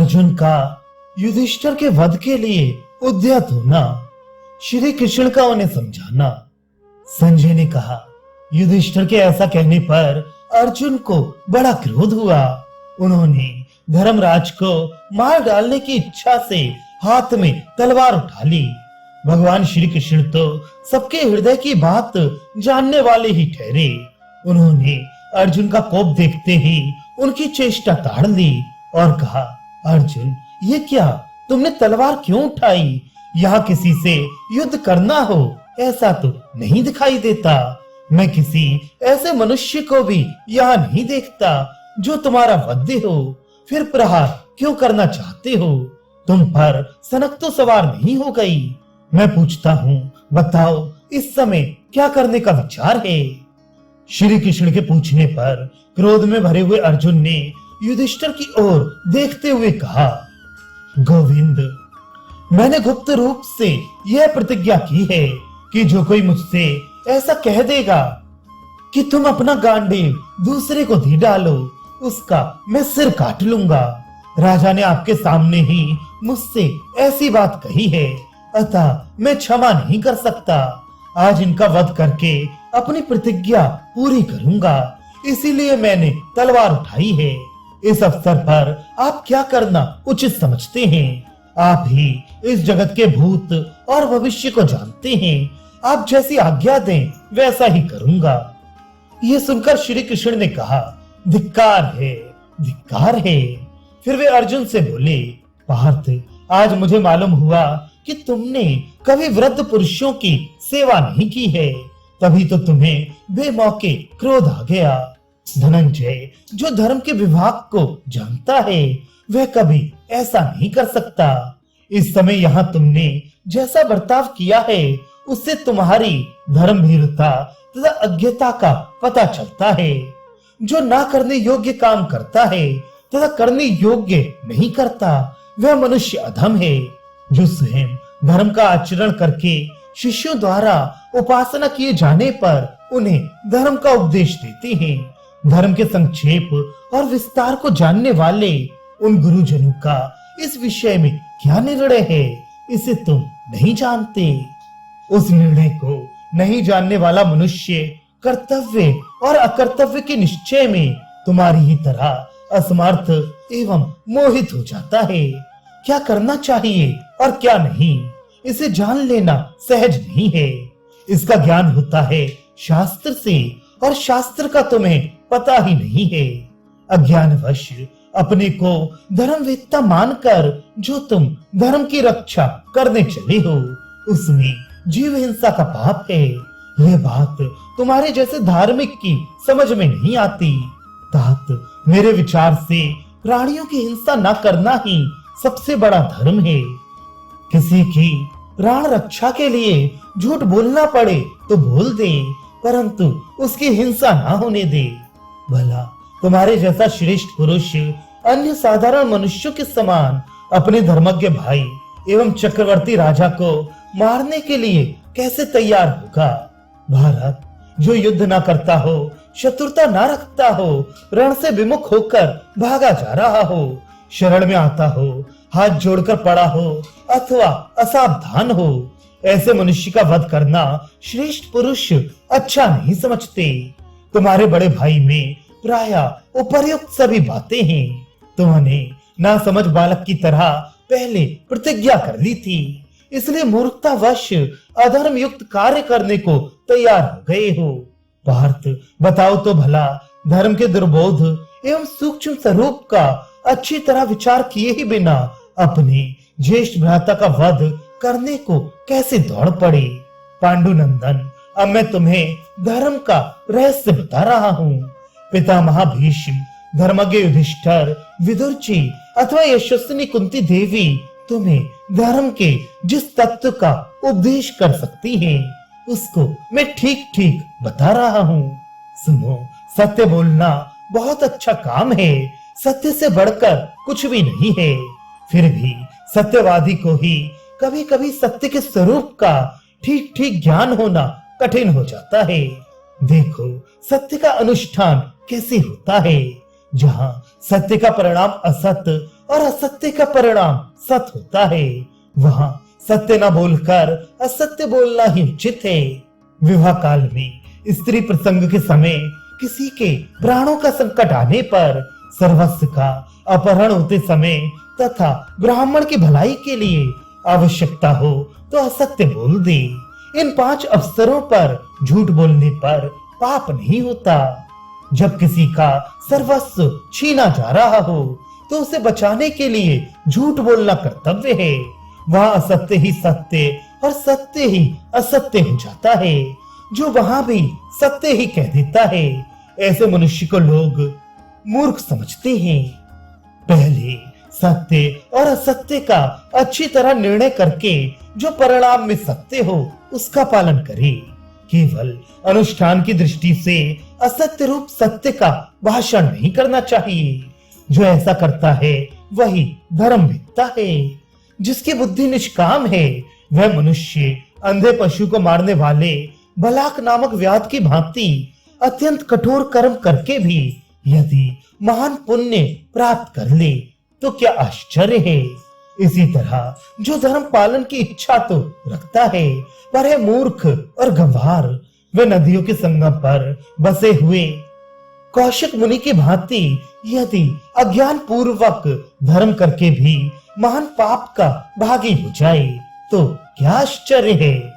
अर्जुन का युधिष्ठिर के वध के लिए उद्यत होना, श्री कृष्ण का उन्हें समझाना। संजय ने कहा, युधिष्ठिर के ऐसा कहने पर अर्जुन को बड़ा क्रोध हुआ। उन्होंने धर्मराज को मार डालने की इच्छा से हाथ में तलवार उठा ली। भगवान श्री कृष्ण तो सबके हृदय की बात जानने वाले ही ठहरे। उन्होंने अर्जुन का कोप देखते ही उनकी चेष्टा ताड़ ली और कहा, अर्जुन ये क्या, तुमने तलवार क्यों उठाई? यहाँ किसी से युद्ध करना हो ऐसा तो नहीं दिखाई देता। मैं किसी ऐसे मनुष्य को भी यहाँ नहीं देखता जो तुम्हारा वध्य हो, फिर प्रहार क्यों करना चाहते हो? तुम पर सनक तो सवार नहीं हो गई। मैं पूछता हूँ, बताओ इस समय क्या करने का विचार है? श्री कृष्ण के पूछने पर क्रोध में भरे हुए अर्जुन ने युधिष्ठिर की ओर देखते हुए कहा, गोविंद, मैंने गुप्त रूप से यह प्रतिज्ञा की है कि जो कोई मुझसे ऐसा कह देगा कि तुम अपना गांडीव दूसरे को दे डालो, उसका मैं सिर काट लूंगा। राजा ने आपके सामने ही मुझसे ऐसी बात कही है, अतः मैं क्षमा नहीं कर सकता। आज इनका वध करके अपनी प्रतिज्ञा पूरी करूंगा, इसीलिए मैंने तलवार उठाई है। इस अवसर पर आप क्या करना उचित समझते हैं? आप ही इस जगत के भूत और भविष्य को जानते हैं। आप जैसी आज्ञा दें वैसा ही करूंगा। ये सुनकर श्री कृष्ण ने कहा, धिक्कार है, धिक्कार है। फिर वे अर्जुन से बोले, पार्थ, आज मुझे मालूम हुआ कि तुमने कभी वृद्ध पुरुषों की सेवा नहीं की है, तभी तो तुम्हें बेमौके क्रोध आ गया। धनंजय जो धर्म के विभाग को जानता है वह कभी ऐसा नहीं कर सकता। इस समय यहाँ तुमने जैसा बर्ताव किया है उससे तुम्हारी धर्मभीरुता तथा अज्ञता का पता चलता है। जो ना करने योग्य काम करता है तथा करने योग्य नहीं करता वह मनुष्य अधम है। जो स्वयं धर्म का आचरण करके शिष्यों द्वारा उपासना किए जाने पर उन्हें धर्म का उपदेश देते हैं, धर्म के संक्षेप और विस्तार को जानने वाले उन गुरुजनों का इस विषय में क्या निर्णय है, इसे तुम नहीं जानते। उस निर्णय को नहीं जानने वाला मनुष्य कर्तव्य और अकर्तव्य के निश्चय में तुम्हारी ही तरह असमर्थ एवं मोहित हो जाता है। क्या करना चाहिए और क्या नहीं, इसे जान लेना सहज नहीं है। इसका ज्ञान होता है शास्त्र से, और शास्त्र का तुम्हें पता ही नहीं है। अज्ञानवश अपने को धर्मवेत्ता मानकर जो तुम धर्म की रक्षा करने चले हो, उसमें जीव हिंसा का पाप है। यह बात तुम्हारे जैसे धार्मिक की समझ में नहीं आती। तात, मेरे विचार से प्राणियों की हिंसा न करना ही सबसे बड़ा धर्म है। किसी की प्राण रक्षा के लिए झूठ बोलना पड़े तो बोल दे, परंतु उसकी हिंसा ना होने दे। भला तुम्हारे जैसा श्रेष्ठ पुरुष अन्य साधारण मनुष्यों के समान अपने धर्मज्ञ भाई एवं चक्रवर्ती राजा को मारने के लिए कैसे तैयार होगा? भारत जो युद्ध ना करता हो, शत्रुता ना रखता हो, रण से विमुख होकर भागा जा रहा हो, शरण में आता हो, हाथ जोड़कर पड़ा हो अथवा असावधान हो, ऐसे मनुष्य का वध करना श्रेष्ठ पुरुष अच्छा नहीं समझते। तुम्हारे बड़े भाई में प्रायः उपर्युक्त सभी बातें हैं। तुमने ना समझ बालक की तरह पहले प्रतिज्ञा कर ली थी, इसलिए मूर्खतावश अधर्म युक्त कार्य करने को तैयार हो गए हो। पार्थ, बताओ तो भला, धर्म के दुर्बोध एवं सूक्ष्म स्वरूप का अच्छी तरह विचार किए ही बिना अपने ज्येष्ठ भ्राता का वध करने को कैसे दौड़ पड़े? पांडुनंदन, अब मैं तुम्हें धर्म का रहस्य बता रहा हूँ। पितामह भीष्म, धर्मज्ञ युधिष्ठिर, विदुर जी अथवा यशस्विनी कुंती देवी तुम्हें धर्म के जिस तत्व का उपदेश कर सकती हैं, उसको मैं ठीक ठीक बता रहा हूँ। सुनो, सत्य बोलना बहुत अच्छा काम है, सत्य से बढ़कर कुछ भी नहीं है। फिर भी सत्यवादी को ही कभी कभी सत्य के स्वरूप का ठीक ठीक ज्ञान होना कठिन हो जाता है। देखो सत्य का अनुष्ठान कैसे होता है। जहाँ सत्य का परिणाम असत्य और असत्य का परिणाम सत्य होता है, वहां सत्य न बोलकर असत्य बोलना ही उचित है। विवाह काल में स्त्री प्रसंग के समय किसी के प्राणों का संकट आने पर, सर्वस्व का अपहरण होते समय तथा ब्राह्मण की भलाई के लिए आवश्यकता हो तो असत्य बोल दे। इन 5 अवसरों पर झूठ बोलने पर पाप नहीं होता। जब किसी का सर्वस्व छीना जा रहा हो तो उसे बचाने के लिए झूठ बोलना कर्तव्य है। वहां असत्य ही सत्य और सत्य ही असत्य हो जाता है, जो वहां भी सत्य ही कह देता है। ऐसे मनुष्य को लोग मूर्ख समझते हैं। पहले सत्य और असत्य का अच्छी तरह निर्णय करके जो परिणाम में सत्य हो उसका पालन करे। केवल अनुष्ठान की दृष्टि से असत्य रूप सत्य का भाषण नहीं करना चाहिए। जो ऐसा करता है वही धर्म भेदता है। जिसकी बुद्धि निष्काम है वह मनुष्य अंधे पशु को मारने वाले बलाक नामक व्याध की भांति अत्यंत कठोर कर्म करके भी यदि महान पुण्य प्राप्त कर ले तो क्या आश्चर्य है। इसी तरह जो धर्म पालन की इच्छा तो रखता है पर है मूर्ख और गंवार, वे नदियों के संगम पर बसे हुए कौशिक मुनि की भांति यदि अज्ञान पूर्वक धर्म करके भी महान पाप का भागी हो जाए तो क्या आश्चर्य है।